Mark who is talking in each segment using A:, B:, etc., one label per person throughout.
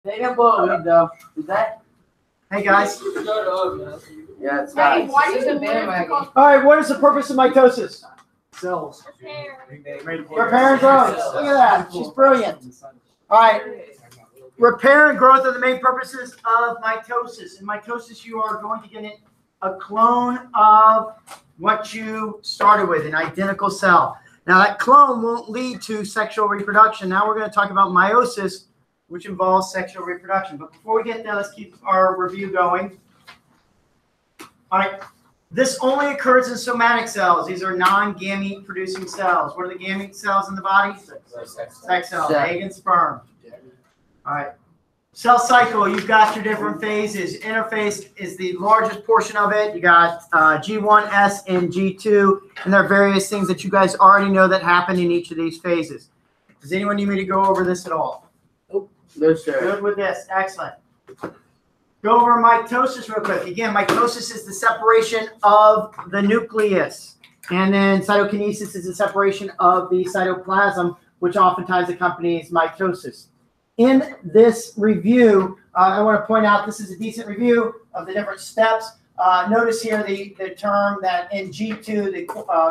A: They got bullied though. Is that?
B: Hey guys.
A: Yeah, it's
C: Hey,
A: nice.
C: why do
A: It's
C: you
A: a bandwagon.
B: All right, what is the purpose of mitosis?
A: Cells.
B: Repair and growth. Look at that. She's brilliant. All right. Repair and growth are the main purposes of mitosis. In mitosis, you are going to get a clone of what you started with, an identical cell. Now, that clone won't lead to sexual reproduction. Now we're going to talk about meiosis, which involves sexual reproduction. But before we get there, let's keep our review going. All right. This only occurs in somatic cells. These are non-gamete producing cells. What are the gamete cells in the body? Sex cells, egg and sperm. All right. Cell cycle, you've got your different phases. Interphase is the largest portion of it. You got G1, S, and G2. And there are various things that you guys already know that happen in each of these phases. Does anyone need me to go over this at all?
A: No, sir.
B: Good with this. Excellent. Go over mitosis real quick. Again, mitosis is the separation of the nucleus. And then cytokinesis is the separation of the cytoplasm, which oftentimes accompanies mitosis. In this review, I want to point out this is a decent review of the different steps. Notice here the term that in G2, the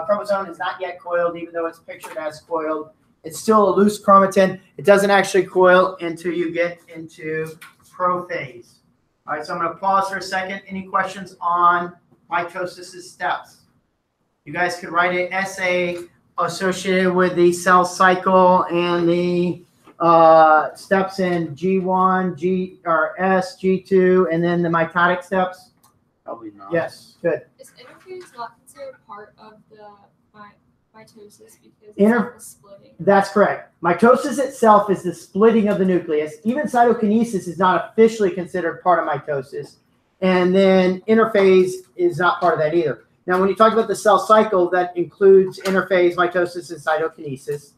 B: chromosome is not yet coiled, even though it's pictured as coiled. It's still a loose chromatin. It doesn't actually coil until you get into prophase. All right, so I'm going to pause for a second. Any questions on mitosis' steps? You guys could write an essay associated with the cell cycle and the steps in G1, S, G2, and then the mitotic steps.
A: Probably not.
B: Yes, good.
C: Is interphase not considered part of the mitosis because it's not the splitting?
B: That's correct. Mitosis itself is the splitting of the nucleus. Even cytokinesis is not officially considered part of mitosis. And then interphase is not part of that either. Now, when you talk about the cell cycle, that includes interphase, mitosis, and cytokinesis.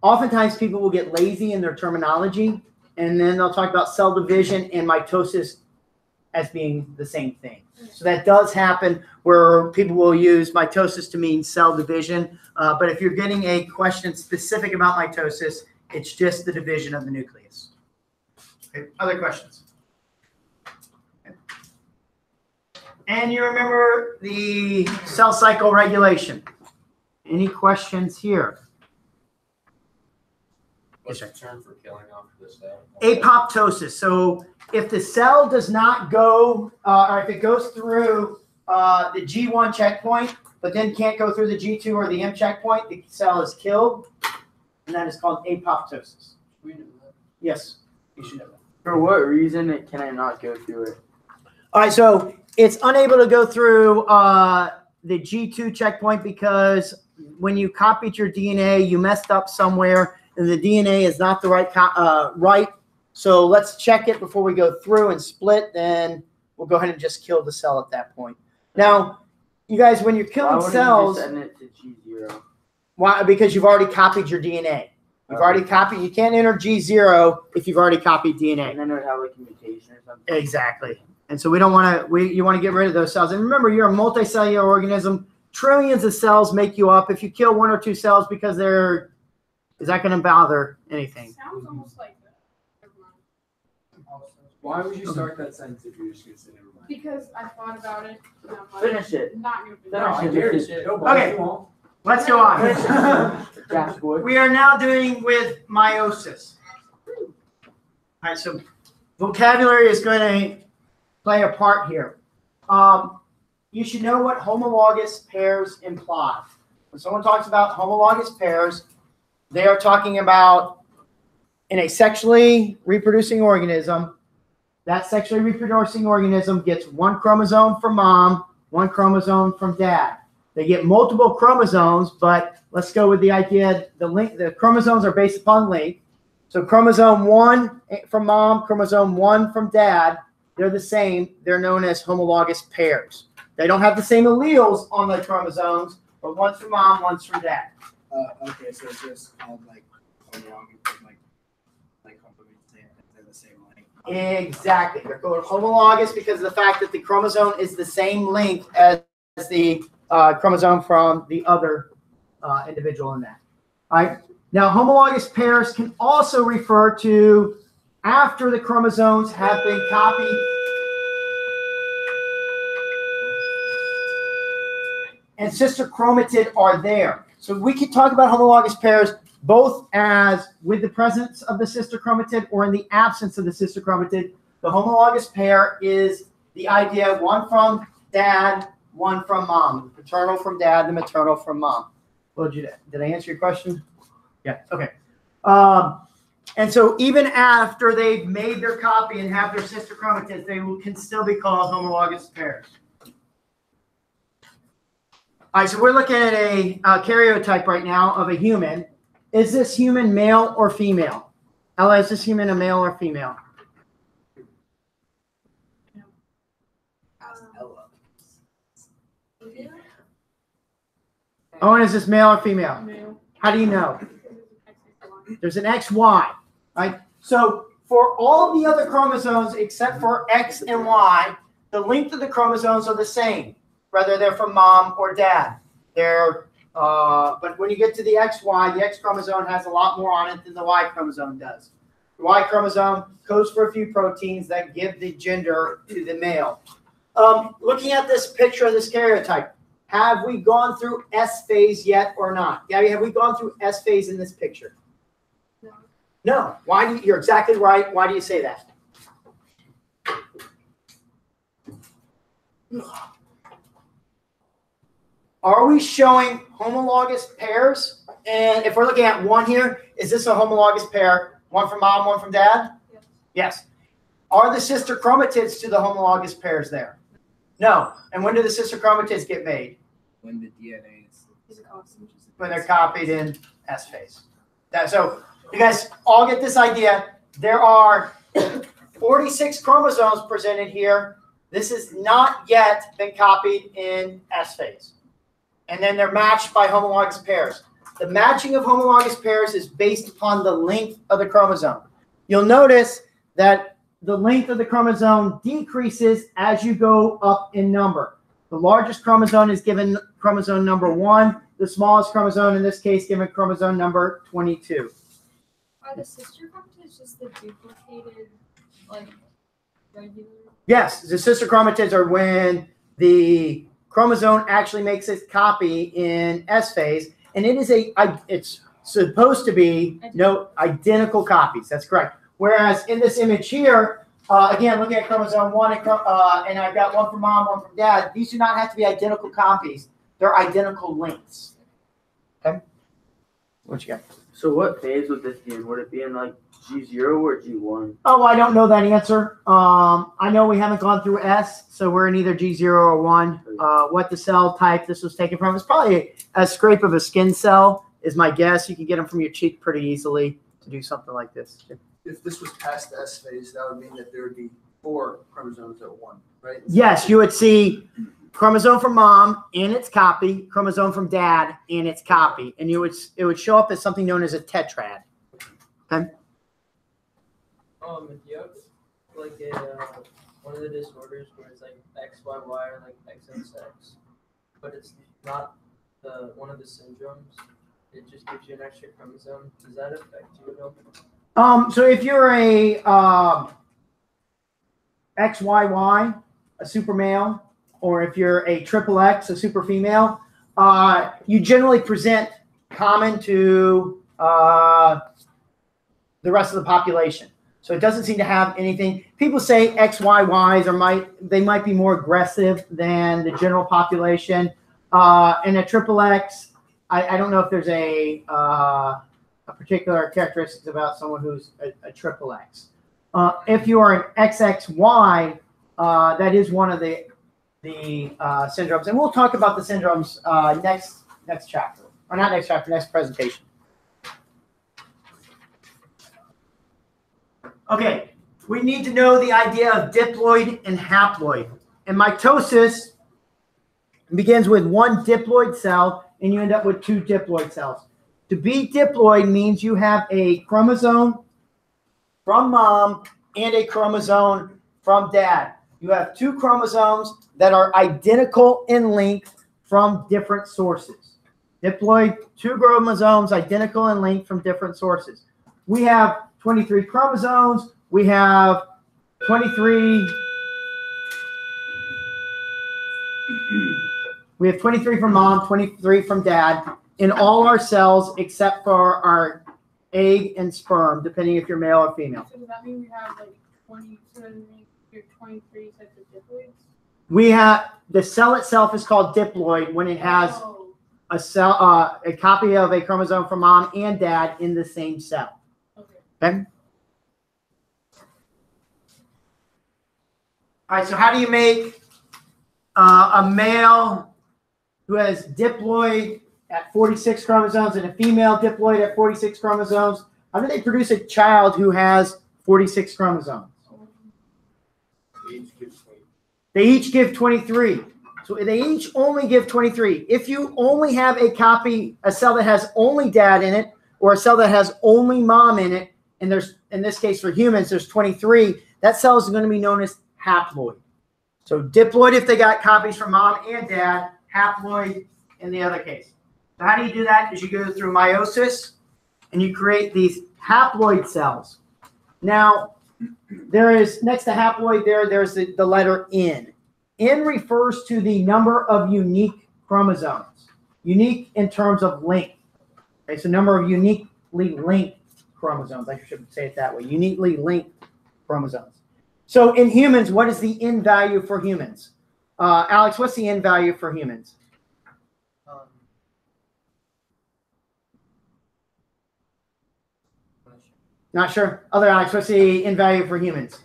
B: Oftentimes people will get lazy in their terminology, and then they'll talk about cell division and mitosis as being the same thing. So that does happen where people will use mitosis to mean cell division. But if you're getting a question specific about mitosis, it's just the division of the nucleus. Okay, other questions? Okay. And you remember the cell cycle regulation. Any questions here?
D: What's the term for killing off the cell?
B: Apoptosis. So if the cell does not go, or if it goes through the G1 checkpoint, but then can't go through the G2 or the M checkpoint, the cell is killed, and that is called apoptosis.
A: We knew that.
B: Yes, you should know that.
A: For what reason can I not go through it?
B: All right, so it's unable to go through the G2 checkpoint because when you copied your DNA, you messed up somewhere, and the DNA is not the right. So let's check it before we go through and split. Then we'll go ahead and just kill the cell at that point. Now, you guys, when you're killing cells,
A: you just send it to G0?
B: Why? Because you've already copied your DNA. You've already copied. You can't enter G0 if you've already copied DNA.
A: And then it would have like a mutation or something.
B: Exactly. And so we don't want to. You want to get rid of those cells. And remember, you're a multicellular organism. Trillions of cells make you up. If you kill one or two cells because they're, is that going to bother anything?
C: Sounds almost like that. Never mind.
E: Why would you start that sentence if you're just going to say never mind?
C: Because I thought about it. And I'm like,
A: Finish it.
C: not going to
A: No, I
C: finish
A: hear
C: it.
A: it.
B: Okay. Let's go on.
A: Jack boy.
B: We are now dealing with meiosis. All right, so vocabulary is going to play a part here. You should know what homologous pairs imply. When someone talks about homologous pairs, they are talking about in a sexually reproducing organism, that sexually reproducing organism gets one chromosome from mom, one chromosome from dad. They get multiple chromosomes, but let's go with the idea the chromosomes are based upon length. So chromosome 1 from mom, chromosome 1 from dad, they're the same. They're known as homologous pairs. They don't have the same alleles on the chromosomes, but one's from mom, one's from dad.
E: Okay, so it's just called like homologous, like complements, they're the same length.
B: Exactly. They're called homologous because of the fact that the chromosome is the same length as the chromosome from the other individual in that. All right. Now, homologous pairs can also refer to after the chromosomes have been copied and sister chromatid are there. So we can talk about homologous pairs both as with the presence of the sister chromatid or in the absence of the sister chromatid. The homologous pair is the idea one from dad, one from mom. The paternal from dad, the maternal from mom. Well, did I answer your question? Yeah, okay. And so even after they've made their copy and have their sister chromatids, they can still be called homologous pairs. All right, so we're looking at a karyotype right now of a human. Is this human male or female? Ella, is this human a male or female? Owen, is this male or female?
C: Male.
B: How do you know? There's an XY, right? So for all the other chromosomes except for X and Y, the length of the chromosomes are the same, whether they're from mom or dad. But when you get to the XY, the X chromosome has a lot more on it than the Y chromosome does. The Y chromosome codes for a few proteins that give the gender to the male. Looking at this picture of this karyotype, have we gone through S phase yet or not? Gabby, have we gone through S phase in this picture?
C: No.
B: No. Why do you're exactly right. Why do you say that? Are we showing homologous pairs? And if we're looking at one here, is this a homologous pair? One from mom, one from dad?
C: Yes.
B: Yes. Are the sister chromatids to the homologous pairs there? No. And when do the sister chromatids get made?
E: When the DNA is
B: When they're copied in S phase. So you guys all get this idea. There are 46 chromosomes presented here. This has not yet been copied in S phase. And then they're matched by homologous pairs. The matching of homologous pairs is based upon the length of the chromosome. You'll notice that the length of the chromosome decreases as you go up in number. The largest chromosome is given chromosome number 1. The smallest chromosome in this case given chromosome number 22.
C: Are the sister chromatids just the duplicated, like, regular?
B: Yes, the sister chromatids are when the chromosome actually makes its copy in S phase, and it's supposed to be identical copies. That's correct. Whereas in this image here, again, looking at chromosome 1 and I've got one from mom, one from dad. These do not have to be identical copies. They're identical lengths. Okay. What you got?
A: So what phase would this be in? Would it be in like G0 or G1?
B: Oh, I don't know that answer. I know we haven't gone through S, so we're in either G0 or 1. What the cell type this was taken from is probably a scrape of a skin cell is my guess. You can get them from your cheek pretty easily to do something like this.
F: If this was past the S phase, that would mean that there would be 4 chromosomes at 1, right?
B: Yes, you would see chromosome from mom in its copy, chromosome from dad in its copy, and it would show up as something known as a tetrad. Okay.
G: Do you have like one of the disorders where it's like XYY or like XXX, but it's not one of the syndromes? It just gives you an extra chromosome. Does that affect you at all?
B: So if you're a XYY, a super male, or if you're a triple X, a super female, you generally present common to the rest of the population. So it doesn't seem to have anything. People say XYYs they might be more aggressive than the general population. And a triple X, I don't know if there's a particular characteristics about someone who's a triple X. If you are an XXY, that is one of the syndromes, and we'll talk about the syndromes next chapter, or not next chapter, next presentation. Okay, we need to know the idea of diploid and haploid. And mitosis begins with one diploid cell, and you end up with 2 diploid cells. To be diploid means you have a chromosome from mom and a chromosome from dad. You have 2 chromosomes that are identical in length from different sources. Diploid, 2 chromosomes identical in length from different sources. We have 23 chromosomes. We have 23. We have 23 from mom, 23 from dad in all our cells except for our egg and sperm, depending if you're male or female.
H: So does that mean we have like 20? So does that mean we have 23 sets of diploids?
B: We have the cell itself is called diploid when it has a cell, a copy of a chromosome from mom and dad in the same cell. Okay. All right. So how do you make a male who has diploid at 46 chromosomes and a female diploid at 46 chromosomes? How do they produce a child who has 46 chromosomes? They each give 23. So they each only give 23. If you only have a copy, a cell that has only dad in it, or a cell that has only mom in it, and there's, in this case for humans, there's 23, that cell is going to be known as haploid. So diploid if they got copies from mom and dad, haploid in the other case. So how do you do that? Is you go through meiosis, and you create these haploid cells. Now, there is, next to haploid there's the letter N. N refers to the number of unique chromosomes. Unique in terms of length. Okay, so number of uniquely linked chromosomes. I should say it that way. Uniquely linked chromosomes. So in humans, what is the N value for humans? Alex, what's the N value for humans? Not sure. Other Alex, what's the N value for humans?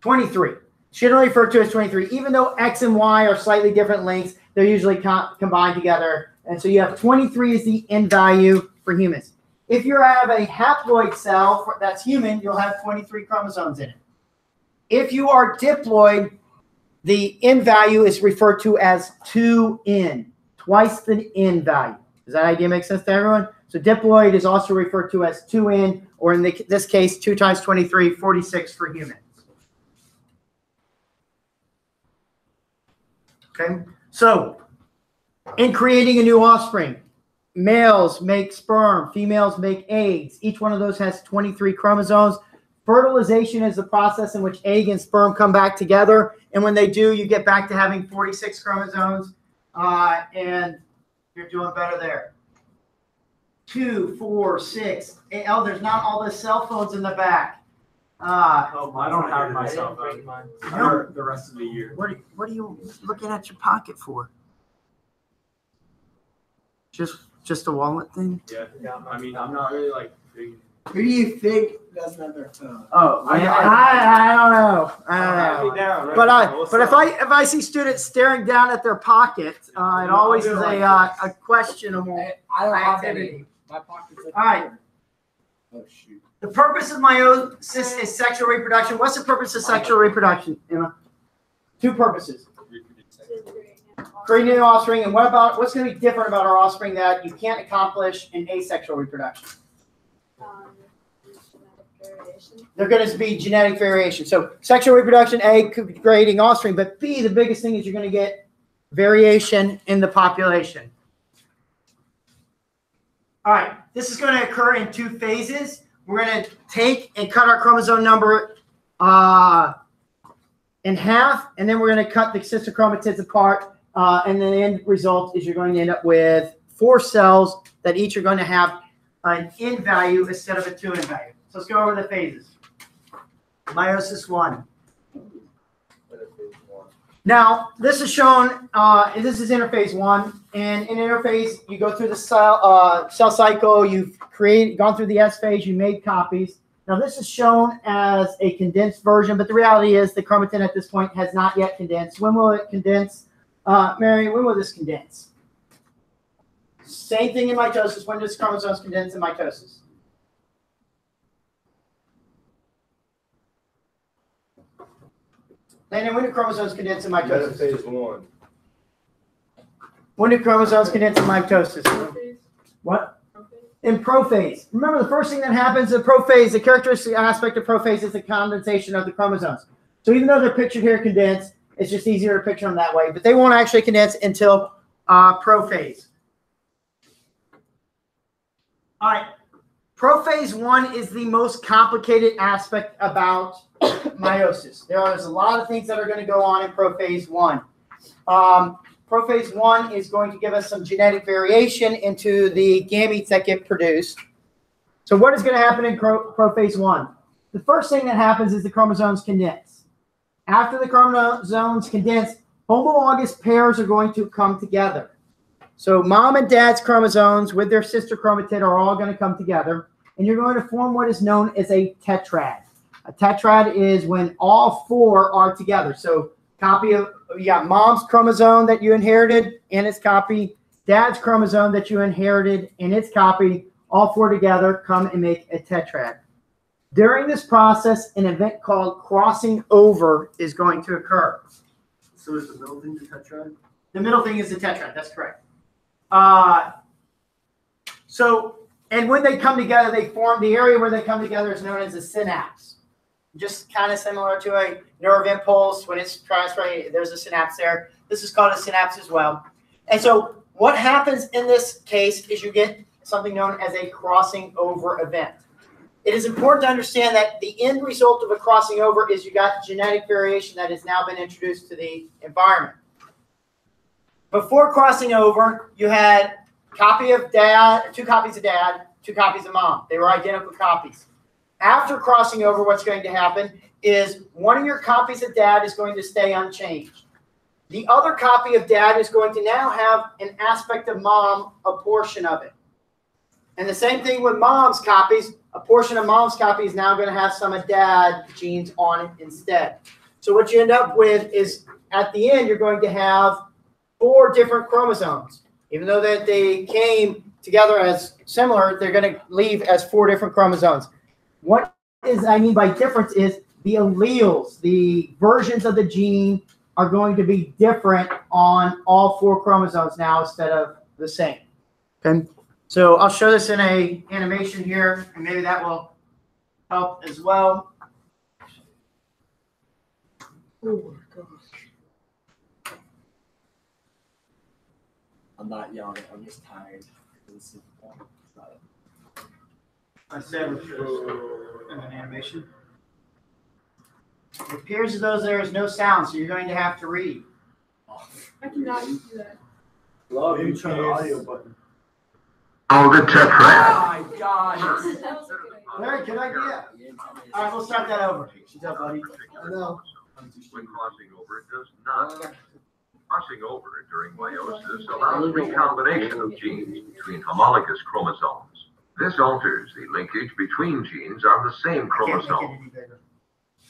B: 23. Generally referred to as 23. Even though X and Y are slightly different lengths, they're usually combined together. And so you have 23 is the N value for humans. If you have a haploid cell that's human, you'll have 23 chromosomes in it. If you are diploid, the N value is referred to as 2N, twice the N value. Does that idea make sense to everyone? So diploid is also referred to as 2N, or in this case, 2 times 23, 46 for humans. Okay, so in creating a new offspring, males make sperm, females make eggs. Each one of those has 23 chromosomes. Fertilization is the process in which egg and sperm come back together. And when they do, you get back to having 46 chromosomes. And you're doing better there. 2, 4, 6. Oh, there's not all the cell phones in the back.
E: I don't have my cell phone the rest of the year.
B: What are you looking at your pocket for? Just a wallet thing?
E: Yeah. I mean, I'm not really like big.
F: Who do you think doesn't have their phone?
B: Oh, I don't know. But if I see students staring down at their pocket, it always is a questionable
F: I don't have
B: activity.
F: any. My pocket's
B: All right.
F: Oh shoot.
B: The purpose of meiosis is sexual reproduction. What's the purpose of sexual reproduction, Emma? 2 purposes. Creating new offspring, and what's going to be different about our offspring that you can't accomplish in asexual reproduction? They're going to be genetic variation. So sexual reproduction, A, creating offspring, but B, the biggest thing is you're going to get variation in the population. All right, this is going to occur in 2 phases. We're going to take and cut our chromosome number in half, and then we're going to cut the sister chromatids apart, and the end result is you're going to end up with 4 cells that each are going to have an N value instead of a 2N value. So let's go over the phases. Meiosis 1. Now, this is shown, this is interphase 1, and in interphase, you go through the cell cycle, you've gone through the S phase, you made copies. Now, this is shown as a condensed version, but the reality is the chromatin at this point has not yet condensed. When will it condense? Mary, when will this condense? Same thing in mitosis. When does chromosomes condense in mitosis? Landon, when do chromosomes condense in mitosis?
D: Phase 1.
B: When do chromosomes condense in mitosis? What? In prophase. Remember, the first thing that happens in prophase, the characteristic aspect of prophase is the condensation of the chromosomes. So even though they're pictured here condensed, it's just easier to picture them that way. But they won't actually condense until prophase. All right. Prophase 1 is the most complicated aspect about meiosis. There's a lot of things that are going to go on in prophase 1. Prophase 1 is going to give us some genetic variation into the gametes that get produced. So what is going to happen in prophase 1? The first thing that happens is the chromosomes condense. After the chromosomes condense, homologous pairs are going to come together. So mom and dad's chromosomes with their sister chromatid are all going to come together, and you're going to form what is known as a tetrad. A tetrad is when all 4 are together. So you got mom's chromosome that you inherited and its copy, dad's chromosome that you inherited and its copy, all 4 together come and make a tetrad. During this process, an event called crossing over is going to occur.
F: So is the middle thing the tetrad?
B: The middle thing is the tetrad. That's correct. And when they come together, they form the area where they come together is known as a synapse. Just kind of similar to a nerve impulse when it's transferring. There's a synapse there. This is called a synapse as well. And so what happens in this case is you get something known as a crossing over event. It is important to understand that the end result of a crossing over is you got genetic variation that has now been introduced to the environment. Before crossing over, you had copy of dad, 2 copies of dad, 2 copies of mom. They were identical copies. After crossing over, what's going to happen is one of your copies of dad is going to stay unchanged. The other copy of dad is going to now have an aspect of mom, a portion of it. And the same thing with mom's copies. A portion of mom's copy is now going to have some of dad genes on it instead. So what you end up with is at the end, you're going to have 4 different chromosomes. Even though that they came together as similar, they're going to leave as 4 different chromosomes. What I mean by difference is the alleles, the versions of the gene are going to be different on all 4 chromosomes now instead of the same. Okay, so I'll show this in a animation here, and maybe that will help as well.
F: Oh my gosh. I'm not yelling. I'm just tired.
B: I said with an animation. It appears as though there is no sound, so you're going to have to read.
H: I cannot do that.
F: Maybe try the audio button.
I: Oh, the tetrad.
F: Oh my gosh.
C: That was a good idea.
B: Very good idea. All right, we'll start that over. Good job, buddy.
F: I know.
I: When crossing over, it does not. Crossing over during meiosis allows recombination of genes between homologous chromosomes. This alters the linkage between genes on the same chromosome.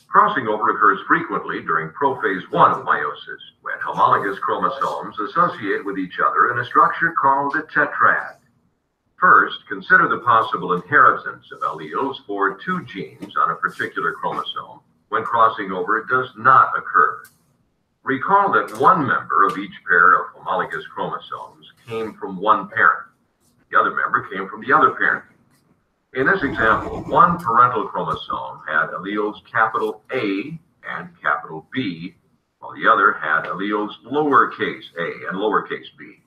I: Crossing over occurs frequently during prophase 1 of meiosis, when homologous chromosomes associate with each other in a structure called a tetrad. First, consider the possible inheritance of alleles for 2 genes on a particular chromosome when crossing over does not occur. Recall that one member of each pair of homologous chromosomes came from one parent. The other member came from the other parent. In this example, one parental chromosome had alleles capital A and capital B, while the other had alleles lowercase a and lowercase b.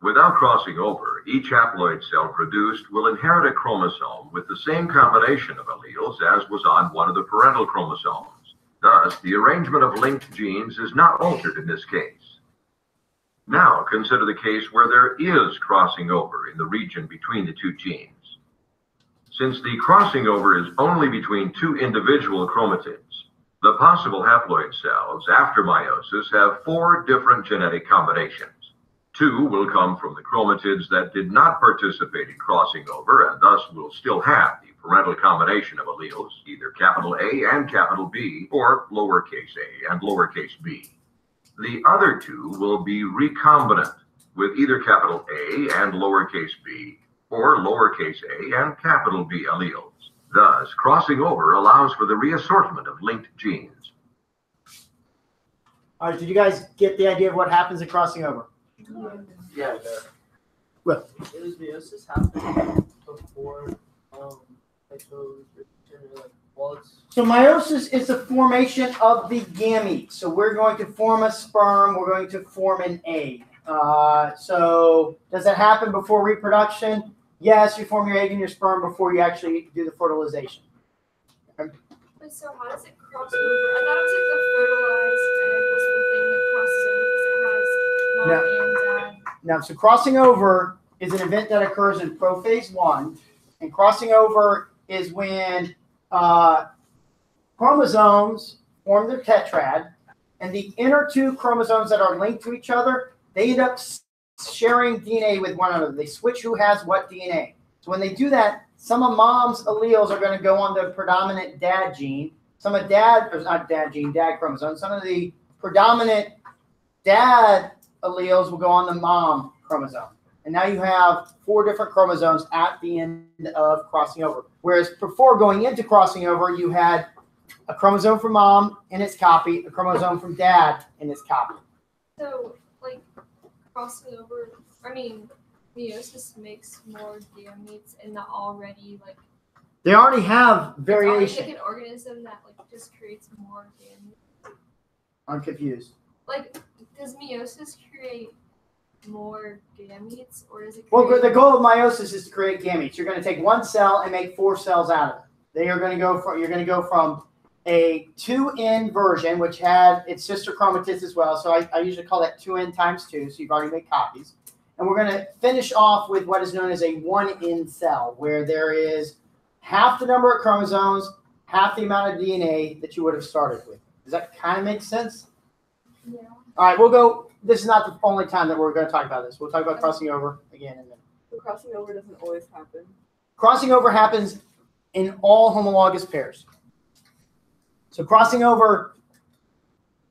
I: Without crossing over, each haploid cell produced will inherit a chromosome with the same combination of alleles as was on one of the parental chromosomes. Thus, the arrangement of linked genes is not altered in this case. Now, consider the case where there is crossing over in the region between the 2 genes. Since the crossing over is only between 2 individual chromatids, the possible haploid cells after meiosis have 4 different genetic combinations. 2 will come from the chromatids that did not participate in crossing over and thus will still have the parental combination of alleles, either capital A and capital B, or lowercase a and lowercase b. The other 2 will be recombinant with either capital A and lowercase b, or lowercase a and capital B alleles. Thus, crossing over allows for the reassortment of linked genes.
B: All right, did you guys get the idea of what happens at crossing over?
A: Yeah.
B: Well,
G: Is meiosis happening before
B: so meiosis is the formation of the gamete. So we're going to form a sperm. We're going to form an egg. So does that happen before reproduction? Yes, you form your egg and your sperm before you actually do the fertilization.
C: Wait, so how does it cross over? I thought it was like the fertilized egg was the thing that crosses over because it has mom and dad.
B: Now, so crossing over is an event that occurs in prophase 1, and crossing over is when chromosomes form their tetrad, and the inner two chromosomes that are linked to each other, they end up sharing DNA with one another. They switch who has what DNA. So when they do that, some of mom's alleles are going to go on the predominant dad gene. Some of dad chromosome. Some of the predominant dad alleles will go on the mom chromosome. And now you have 4 different chromosomes at the end of crossing over. Whereas before going into crossing over, you had a chromosome from mom in its copy, a chromosome from dad in its copy.
C: So, like, crossing over, I mean, meiosis makes more gametes in the already, like,
B: They already have
C: it's
B: variation.
C: already like an organism that, like, just creates more gametes.
B: I'm confused.
C: Like, does meiosis create more gametes, or is it
B: Well,
C: create...
B: the goal of meiosis is to create gametes. You're going to take one cell and make 4 cells out of it. You're going to go from a 2N version, which had its sister chromatids as well. So I usually call that 2N times 2. So you've already made copies. And we're going to finish off with what is known as a 1N cell, where there is half the number of chromosomes, half the amount of DNA that you would have started with. Does that kind of make sense?
C: Yeah.
B: All right, we'll go. This is not the only time that we're going to talk about this. We'll talk about crossing over again in a minute.
J: The crossing over doesn't always happen. Crossing
B: Crossing over happens in all homologous pairs. So crossing over,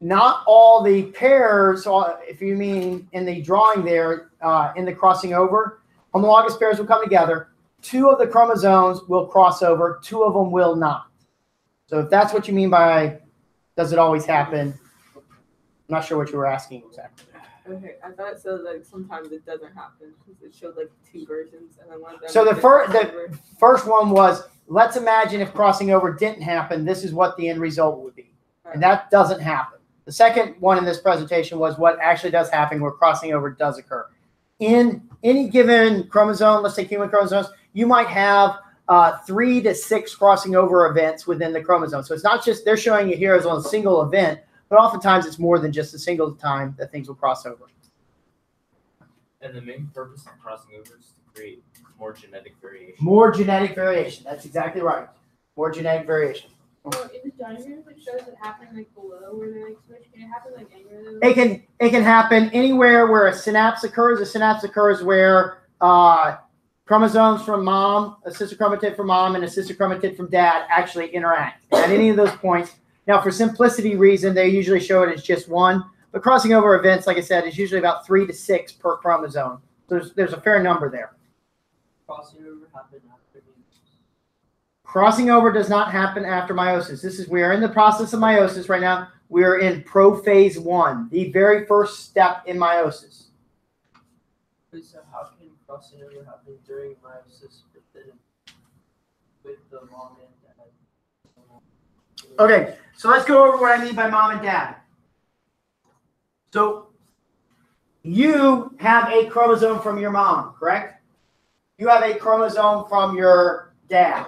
B: not all the pairs, if you mean in the drawing there, in the crossing over, homologous pairs will come together. 2 of the chromosomes will cross over, 2 of them will not. So if that's what you mean by does it always happen, I'm not sure what you were asking exactly.
J: Okay, I thought it said like sometimes it doesn't happen because it showed like 2 versions and then one of them.
B: So the
J: over.
B: first one was, let's imagine if crossing over didn't happen, this is what the end result would be. And that doesn't happen. The second one in this presentation was what actually does happen where crossing over does occur. In any given chromosome, let's take human chromosomes, you might have 3 to 6 crossing over events within the chromosome. So it's not just they're showing you here as on a single event, but oftentimes it's more than just a single time that things will cross over.
K: And the main purpose of crossing over is to create more genetic variation.
B: More genetic variation. That's exactly right. More genetic variation.
H: Well, in the diagram, it shows it happening like below where they like switch. Can it happen like anywhere though?
B: It can happen anywhere where a synapse occurs. A synapse occurs where chromosomes from mom, a sister chromatid from mom, and a sister chromatid from dad actually interact at any of those points. Now, for simplicity reason, they usually show it as just 1. But crossing over events, like I said, is usually about 3 to 6 per chromosome. There's a fair number there.
G: Crossing over happened after meiosis.
B: Crossing over does not happen after meiosis. We are in the process of meiosis right now. We are in prophase 1, the very first step in meiosis.
G: So how can crossing over happen during meiosis with the mom and dad?
B: Okay, so let's go over what I mean by mom and dad. So you have a chromosome from your mom, correct? You have a chromosome from your dad.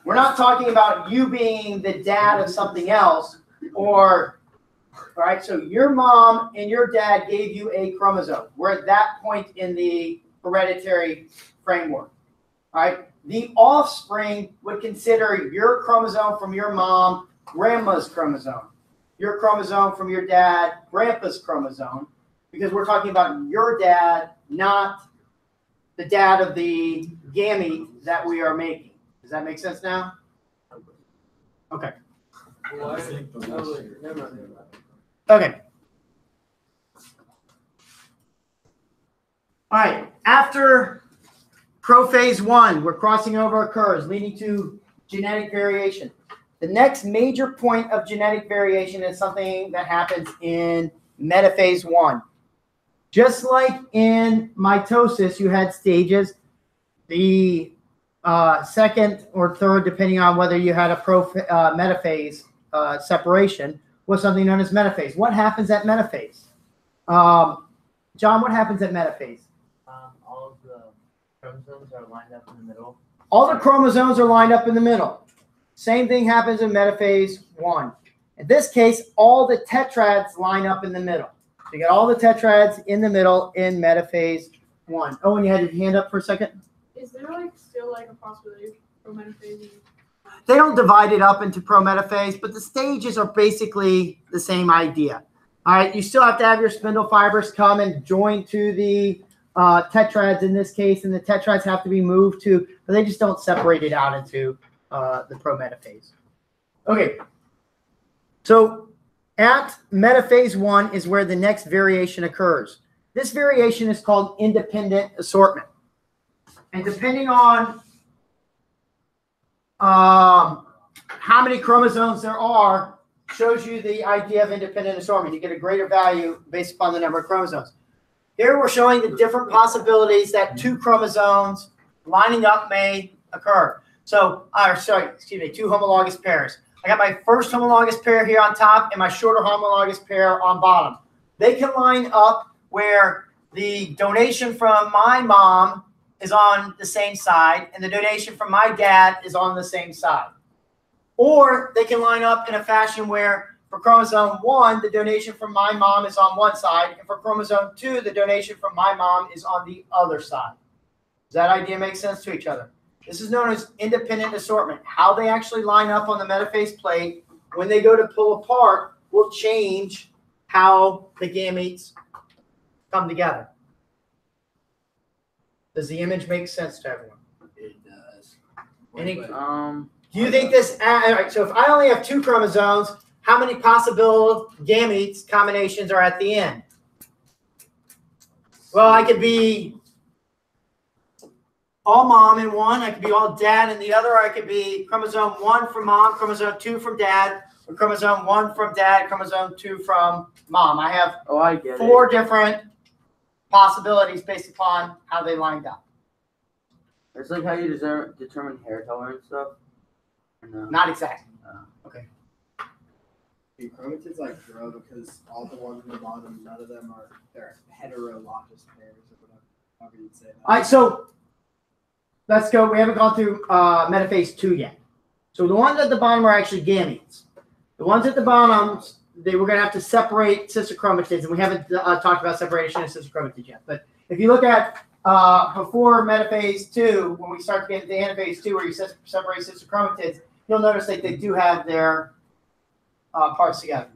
B: We're not talking about you being the dad of something else, all right? So your mom and your dad gave you a chromosome. We're at that point in the hereditary framework, all right? The offspring would consider your chromosome from your mom grandma's chromosome, your chromosome from your dad grandpa's chromosome, because we're talking about your dad, not the dad of the gamete that we are making. Does that make sense now? Okay. Okay. All right. After prophase 1, where crossing over occurs, leading to genetic variation. The next major point of genetic variation is something that happens in metaphase 1. Just like in mitosis, you had stages. The second or third, depending on whether you had a metaphase separation, was something known as metaphase. What happens at metaphase? John, what happens at metaphase?
G: All of the chromosomes are lined up in the middle.
B: All the chromosomes are lined up in the middle. Same thing happens in metaphase 1. In this case, all the tetrads line up in the middle. So you got all the tetrads in the middle in metaphase 1. Oh, and you had your hand up for a second?
H: Is there like still like a possibility for metaphase?
B: They don't divide it up into prometaphase, but the stages are basically the same idea. All right, you still have to have your spindle fibers come and join to the tetrads in this case, and the tetrads have to be moved to, but they just don't separate it out into the prometaphase. Okay, so at metaphase 1 is where the next variation occurs. This variation is called independent assortment. And depending on how many chromosomes there are, shows you the idea of independent assortment. You get a greater value based upon the number of chromosomes. Here we're showing the different possibilities that 2 chromosomes lining up may occur. So, two homologous pairs. I got my first homologous pair here on top and my shorter homologous pair on bottom. They can line up where the donation from my mom is on the same side and the donation from my dad is on the same side. Or they can line up in a fashion where for chromosome 1, the donation from my mom is on one side, and for chromosome 2, the donation from my mom is on the other side. Does that idea make sense to each other? This is known as independent assortment. How they actually line up on the metaphase plate when they go to pull apart will change how the gametes come together. Does the image make sense to everyone?
F: It does.
B: Do you think this? All right, so if I only have 2 chromosomes, how many possible gametes combinations are at the end? Well, I could be all mom in one, I could be all dad in the other, or I could be chromosome 1 from mom, chromosome 2 from dad, or chromosome 1 from dad, chromosome 2 from mom. I have 4 different possibilities based upon how they lined up.
A: It's like how you determine hair color and stuff. No.
B: Not exactly. Okay.
E: Do chromatids like grow because all the ones in the bottom, none of them are they're heterologous pairs or whatever you'd say.
B: All right, so let's go. We haven't gone through metaphase 2 yet. So the ones at the bottom are actually gametes. The ones at the bottom, we're going to have to separate sister chromatids, and we haven't talked about separation of sister chromatids yet. But if you look at before metaphase 2, when we start to get into anaphase 2, where you separate sister chromatids, you'll notice that they do have their parts together.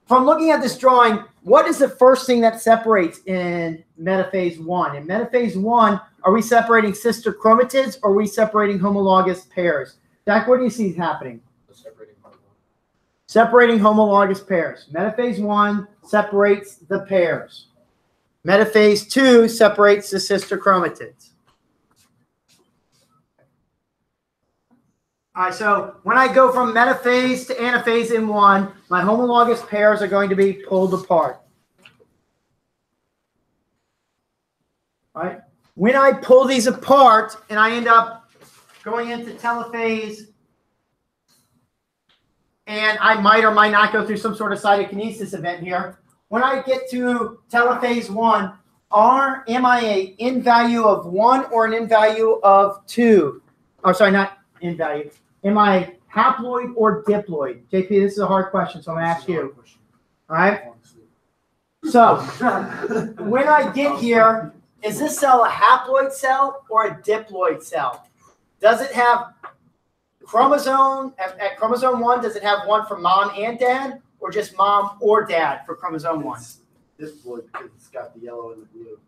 B: From looking at this drawing, what is the first thing that separates in metaphase 1? In metaphase 1, are we separating sister chromatids or are we separating homologous pairs? Jack, what do you see happening? Separating homologous pairs. Metaphase 1 separates the pairs. Metaphase 2 separates the sister chromatids. All right, so when I go from metaphase to anaphase in 1, my homologous pairs are going to be pulled apart. All right. When I pull these apart and I end up going into telophase, and I might or might not go through some sort of cytokinesis event here, when I get to telophase 1, am I an in value of 1 or an in value of 2? Oh, sorry, not in value. Am I haploid or diploid? JP, this is a hard question, so I'm going to ask you. All right? So, when I get here, is this cell a haploid cell or a diploid cell? Does it have chromosome, at chromosome 1, does it have one for mom and dad, or just mom or dad for chromosome 1?
F: Diploid because it's got the yellow and the blue.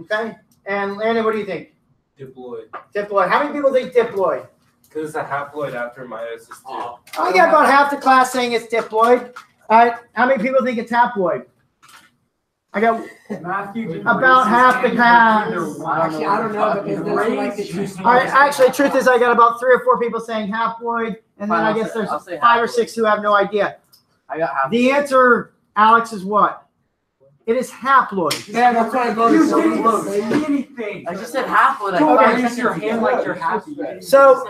B: Okay. And Landon, what do you think?
K: Diploid.
B: Diploid. How many people think diploid?
K: Because it's a haploid after meiosis too.
B: I got about half the class saying it's diploid. How many people think it's haploid? I got about half the class.
E: Actually, I don't know because there's like the two.
B: All right, actually, the truth is I got about 3 or 4 people saying haploid, and then I guess there's 5 or 6 who have no idea.
A: I got haploid.
B: The answer, Alex, is what? It is haploid.
E: Yeah, that's why I voted so close.
A: I just said haploid.
B: Okay.
A: Use your hand like you're happy.
B: So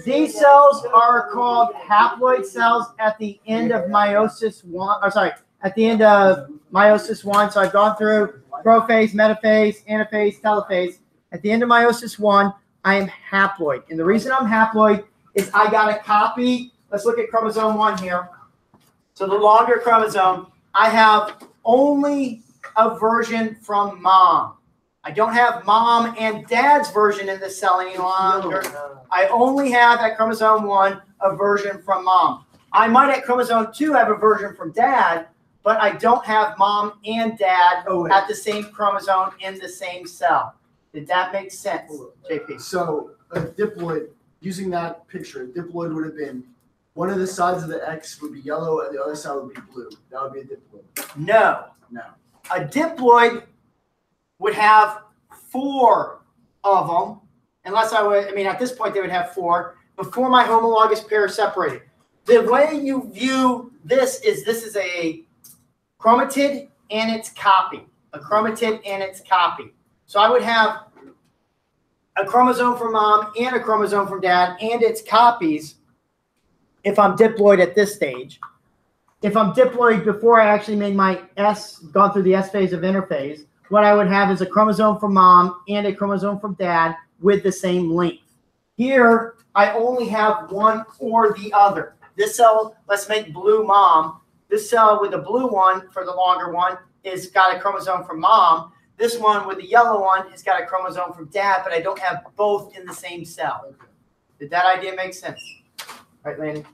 B: these cells are called haploid cells at the end of meiosis 1. Or sorry, at the end of meiosis 1. So I've gone through prophase, metaphase, anaphase, telophase. At the end of meiosis 1, I am haploid. And the reason I'm haploid is I got a copy. Let's look at chromosome 1 here. So the longer chromosome, I have only a version from mom. I don't have mom and dad's version in this cell any longer. I only have at chromosome 1 a version from mom. I might at chromosome 2 have a version from dad, but I don't have mom and dad at the same chromosome in the same cell. Did that make sense, JP?
F: So a diploid, using that picture, a diploid would have been one of the sides of the X would be yellow and the other side would be blue. That would be a diploid.
B: No.
F: No.
B: A diploid would have 4 of them, unless I mean, at this point they would have 4 before my homologous pair separated. The way you view this is a chromatid and its copy. A chromatid and its copy. So I would have a chromosome from mom and a chromosome from dad and its copies if I'm diploid at this stage. If I'm diploid before I actually made my gone through the S phase of interphase, what I would have is a chromosome from mom and a chromosome from dad with the same length. Here, I only have one or the other. This cell, let's make blue mom. This cell with the blue one, for the longer one, is got a chromosome from mom. This one with the yellow one has got a chromosome from dad, but I don't have both in the same cell. Did that idea make sense? Right, Lanny?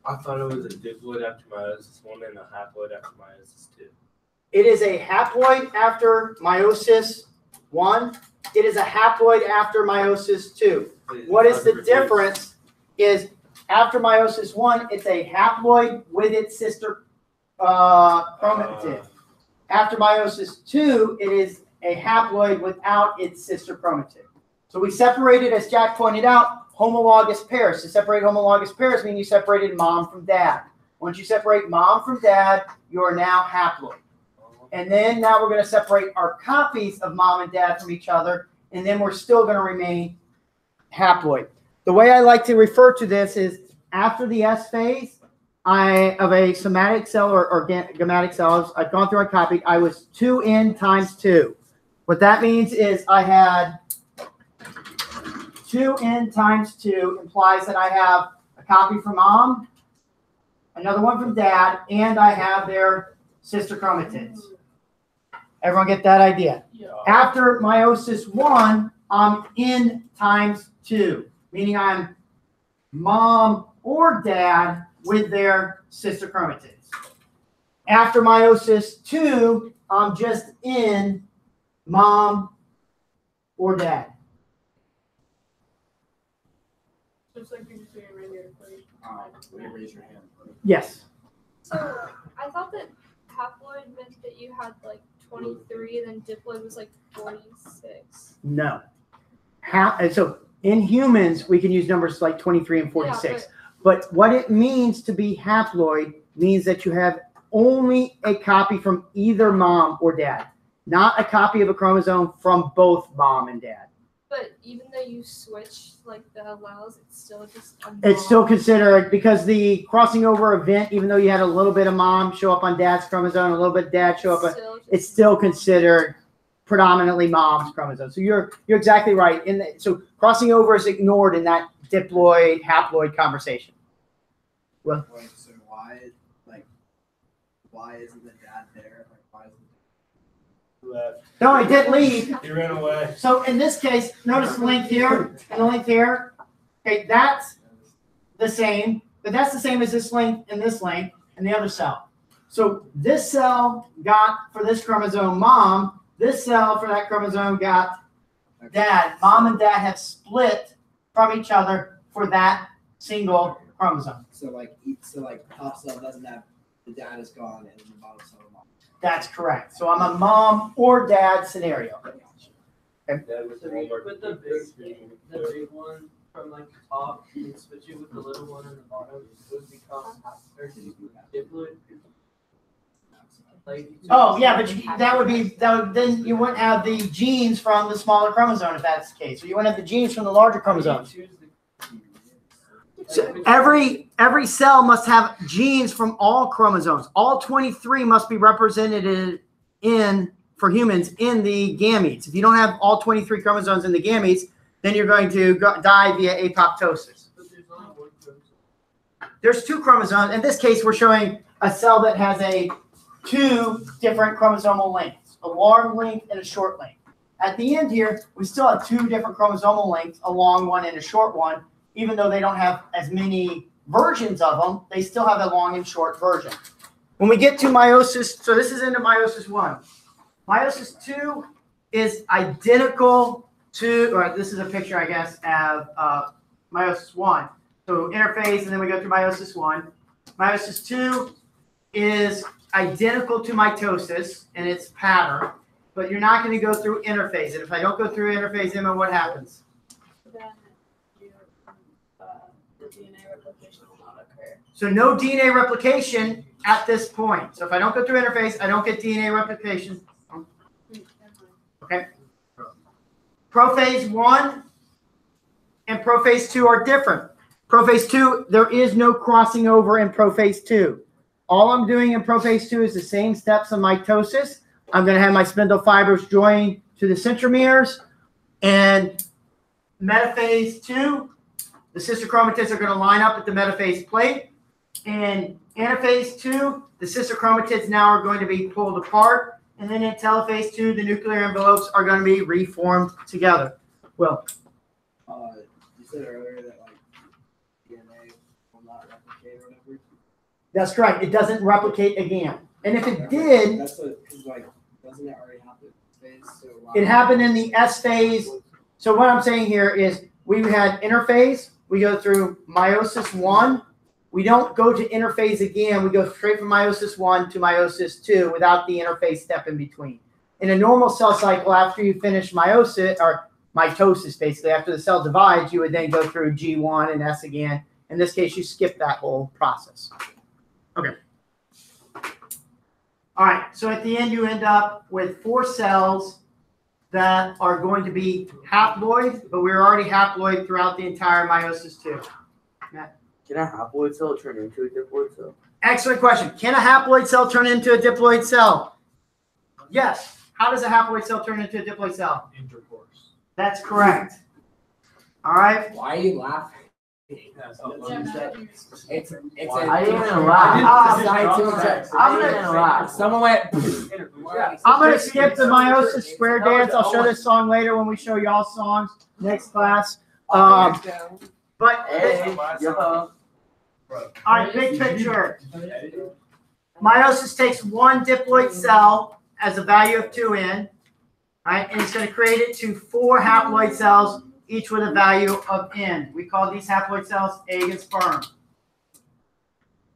K: I thought it was a diploid after meiosis 1 and a haploid after meiosis 2.
B: It is a haploid after meiosis 1. It is a haploid after meiosis 2. What is the difference is after meiosis 1, it's a haploid with its sister chromatid. After meiosis 2, it is a haploid without its sister chromatid. So we separated, as Jack pointed out, homologous pairs. To separate homologous pairs means you separated mom from dad. Once you separate mom from dad, you are now haploid. And then now we're going to separate our copies of mom and dad from each other, and then we're still going to remain haploid. The way I like to refer to this is after the S phase of a somatic cell or gametic cells, I've gone through and copied, I was 2n times 2. What that means is I had 2n times 2 implies that I have a copy from mom, another one from dad, and I have their sister chromatids. Everyone get that idea? Yeah. After meiosis 1, I'm n times 2, meaning I'm mom or dad with their sister chromatids. After meiosis 2, I'm just in mom or dad.
H: Just like you say right here.
E: Will you raise your hand?
B: Yes.
C: So I thought that haploid meant that you had like 23, and then diploid was like 46.
B: No. So in humans, we can use numbers like 23 and 46. Yeah, but what it means to be haploid means that you have only a copy from either mom or dad, not a copy of a chromosome from both mom and dad.
C: But even though you switch like the alleles, it's still just a mom.
B: It's still considered, because the crossing over event, even though you had a little bit of mom show up on dad's chromosome, a little bit of dad show up, it's still considered predominantly mom's chromosome. So you're exactly right. So crossing over is ignored in that diploid haploid conversation. Well,
E: wait, so why isn't the dad there? Like, why isn't
K: Left.
B: No, he didn't leave.
K: He ran away.
B: So in this case, notice the length here and the length here. Okay, that's the same, but that's the same as this length and this length and the other cell. So this cell got, for this chromosome, mom. This cell for that chromosome got dad. Mom and dad have split from each other for that single chromosome.
E: So top cell doesn't have, the dad is gone and the bottom cell of mom.
B: That's correct. So I'm a mom or dad scenario.
G: So you put the big one from like the top and switch it with the little one in the bottom, it would become diploid.
B: Oh yeah, but then you wouldn't have the genes from the smaller chromosome if that's the case. So you wouldn't have the genes from the larger chromosome. So every cell must have genes from all chromosomes. All 23 must be represented for humans in the gametes. If you don't have all 23 chromosomes in the gametes, then you're going to die via apoptosis. There's 2 chromosomes. In this case, we're showing a cell that has 2 different chromosomal lengths, a long length and a short length. At the end here, we still have 2 different chromosomal lengths, a long one and a short one. Even though they don't have as many versions of them, they still have a long and short version. When we get to meiosis, so this is into meiosis 1. Meiosis 2 is identical to, or this is a picture, I guess, of meiosis 1. So interphase, and then we go through meiosis 1. Meiosis 2 is identical to mitosis in its pattern, but you're not going to go through interphase. And if I don't go through interphase, Emma, what happens?
H: Then the DNA replication will not occur.
B: So no DNA replication at this point. So if I don't go through interphase, I don't get DNA replication. Okay. Prophase 1 and prophase 2 are different. Prophase 2, there is no crossing over in prophase 2. All I'm doing in prophase 2 is the same steps of mitosis. I'm going to have my spindle fibers join to the centromeres. And metaphase 2, the sister chromatids are going to line up at the metaphase plate. In anaphase 2, the sister chromatids now are going to be pulled apart. And then in telophase 2, the nuclear envelopes are going to be reformed together. Well,
E: you said earlier that like DNA will not replicate or whatever.
B: that's correct. It doesn't replicate again. And if it did,
E: That's what, because like, doesn't it already happen in phase? So
B: it happened in the S phase. So what I'm saying here is we had interphase. We go through meiosis 1. We don't go to interphase again. We go straight from meiosis 1 to meiosis 2 without the interphase step in between. In a normal cell cycle, after you finish meiosis, or mitosis, basically, after the cell divides, you would then go through G1 and S again. In this case, you skip that whole process. Okay. All right, so at the end, you end up with 4 cells that are going to be haploid, but we're already haploid throughout the entire meiosis 2. Matt?
A: Can a haploid cell turn into a diploid cell?
B: Excellent question. Can a haploid cell turn into a diploid cell? Yes. How does a haploid cell turn into a diploid cell?
D: Intercourse.
B: That's correct. All right.
E: Why are you laughing?
H: It's
A: I didn't even laugh. I'm not gonna laugh.
E: Someone went.
B: I'm going to skip the meiosis square dance. I'll show this song later when we show y'all songs next class. But
A: Hey, yo.
B: all right, big picture. Meiosis takes 1 diploid cell as a value of 2n, right, and it's going to create it to 4 haploid cells, each with a value of n. We call these haploid cells egg and sperm.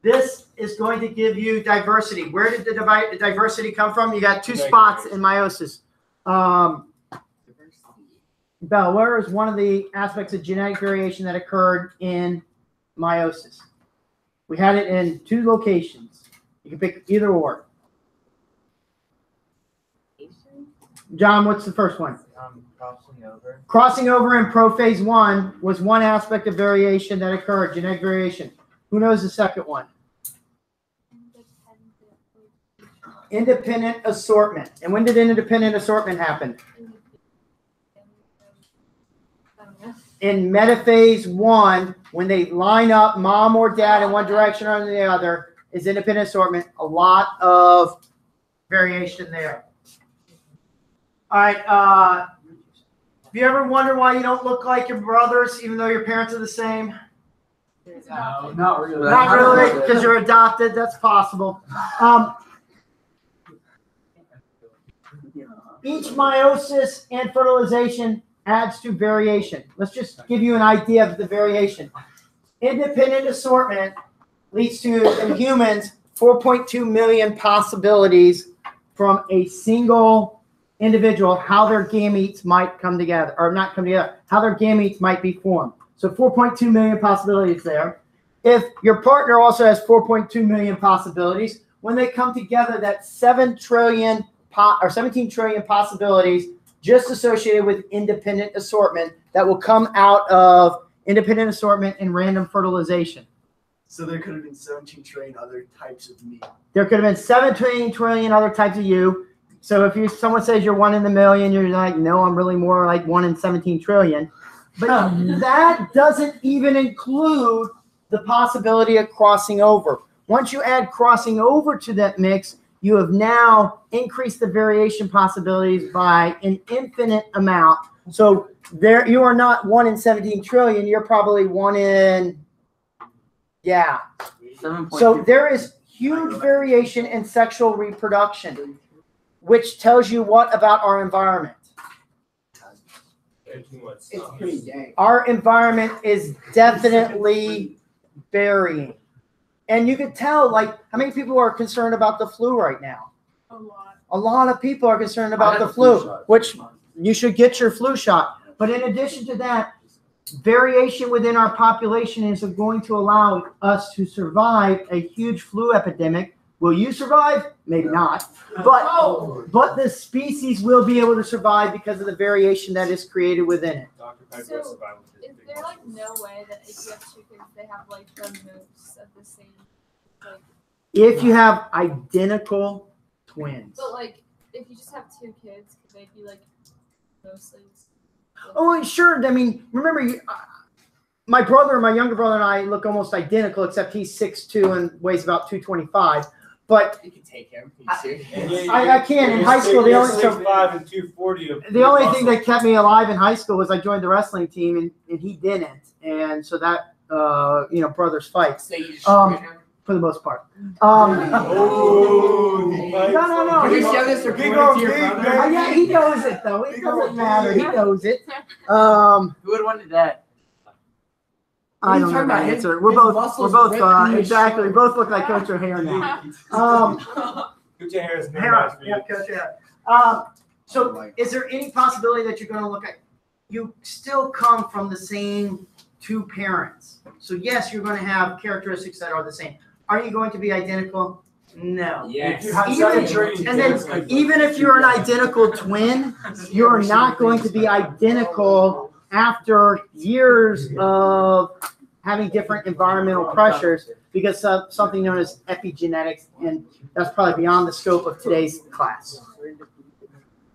B: This is going to give you diversity. Where did the diversity come from? You got 2 spots in meiosis. Bell, where is one of the aspects of genetic variation that occurred in meiosis? We had it in 2 locations. You can pick either or. John, what's the first one?
K: Crossing over.
B: Crossing over in prophase 1 was one aspect of variation that occurred, genetic variation. Who knows the second one? Independent assortment. And when did independent assortment happen? In metaphase 1, when they line up mom or dad in one direction or the other, is independent assortment. A lot of variation there. All right. Have you ever wondered why you don't look like your brothers, even though your parents are the same?
E: No, not really.
B: Not really, because you're adopted. That's possible. Each meiosis and fertilization adds to variation. Let's just give you an idea of the variation. Independent assortment leads to, in humans, 4.2 million possibilities from a single individual, how their gametes might come together, or not come together, how their gametes might be formed. So 4.2 million possibilities there. If your partner also has 4.2 million possibilities, when they come together, that's 17 trillion possibilities just associated with independent assortment that will come out of independent assortment, and random fertilization.
F: So there could have been 17 trillion other types of me.
B: There could have been 17 trillion other types of you. So if someone says you're 1 in a million, you're like, no, I'm really more like 1 in 17 trillion. But that doesn't even include the possibility of crossing over. Once you add crossing over to that mix, you have now increased the variation possibilities by an infinite amount. So there, you are not 1 in 17 trillion. You're probably 1 in, yeah.
A: 7.2.
B: So there is huge variation in sexual reproduction, which tells you what about our environment?
E: It's pretty dang.
B: Our environment is definitely varying. And you can tell, like, how many people are concerned about the flu right now?
H: A lot.
B: A lot of people are concerned about the flu, which you should get your flu shot. But in addition to that, variation within our population is going to allow us to survive a huge flu epidemic. Will you survive? Maybe not. But the species will be able to survive because of the variation that is created within it.
C: So, is there like no way that if you have chickens, they have like the moves of the same, like?
B: If you have identical twins.
C: But like, if you just have 2 kids, could they be like mostly?
B: Oh, sure. I mean, remember, my younger brother and I look almost identical, except he's 6'2" and weighs about 225. But
E: You can take him.
B: I can. In high school, the only
K: 6'5" and 240.
B: the only thing that kept me alive in high school was I joined the wrestling team, and he didn't. And so that, brothers fight.
E: So you just
B: for the most part.
K: Oh,
B: No.
E: Can we show this recording to your brother?
B: Yeah, he knows it though. It doesn't matter. He knows it.
A: Who would want that?
B: I don't know the answer. We're both exactly. We both look like Coach O'Hare now.
K: Coach O'Hare is
B: Coach O'Hare. So, is there any possibility that you're going to look at? You still come from the same 2 parents. So yes, you're going to have characteristics that are the same. Are you going to be identical? No.
E: Yes.
B: Even if you're an identical twin, you're not going to be identical after years of having different environmental pressures because of something known as epigenetics, and that's probably beyond the scope of today's class.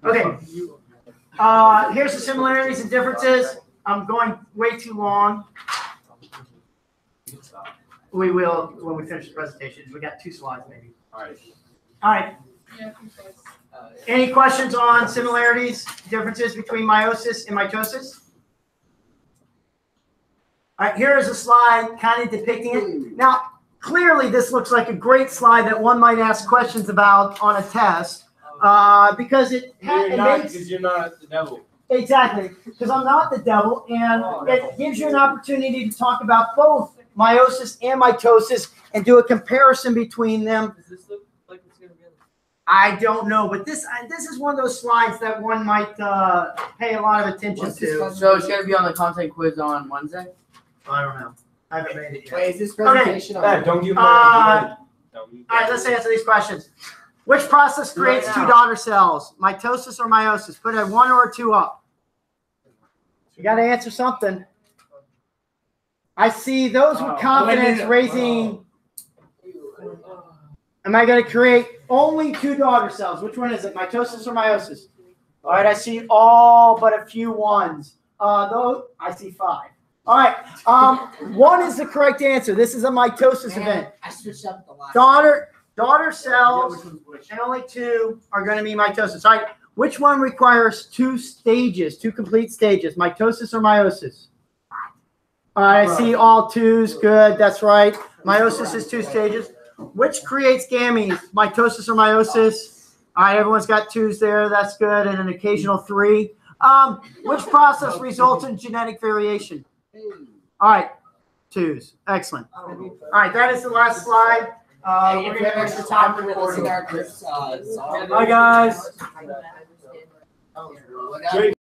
B: Okay. Here's the similarities and differences. I'm going way too long. We will when we finish the presentation. We got 2 slides maybe. All right.
H: Yeah.
B: Any questions on similarities, differences between meiosis and mitosis? All right, here is a slide kind of depicting it. Now, clearly this looks like a great slide that one might ask questions about on a test because
K: because you're not the devil.
B: Exactly, because I'm not the devil, and it gives you an opportunity to talk about both meiosis and mitosis and do a comparison between them.
G: Does this look like it's gonna be?
B: I don't know, but this is one of those slides that one might pay a lot of attention to.
A: So it's going to be on the content quiz on Wednesday?
B: I don't know. I haven't made it yet.
E: Wait, is this presentation
K: Don't give
B: all right, let's answer these questions. Which process creates 2 daughter cells? Mitosis or meiosis? Put a 1 or a 2 up. You got to answer something. I see those with confidence raising. Am I going to create only 2 daughter cells? Which one is it? Mitosis or meiosis? All right, I see all but a few 1s. Those I see 5. All right, 1 is the correct answer. This is a mitosis event.
E: I switched up the last.
B: Daughter cells, and only 2 are going to be mitosis. All right, which one requires 2 stages, 2 complete stages, mitosis or meiosis? All right, I see all 2s. Good, that's right. Meiosis is 2 stages. Which creates gametes, mitosis or meiosis? All right, everyone's got 2s there. That's good, and an occasional 3. Which process results in genetic variation? All right, 2s. Excellent. All right, that is the last slide.
E: If you have extra time, we're going to listen to our
K: Bye, guys.
E: Drake.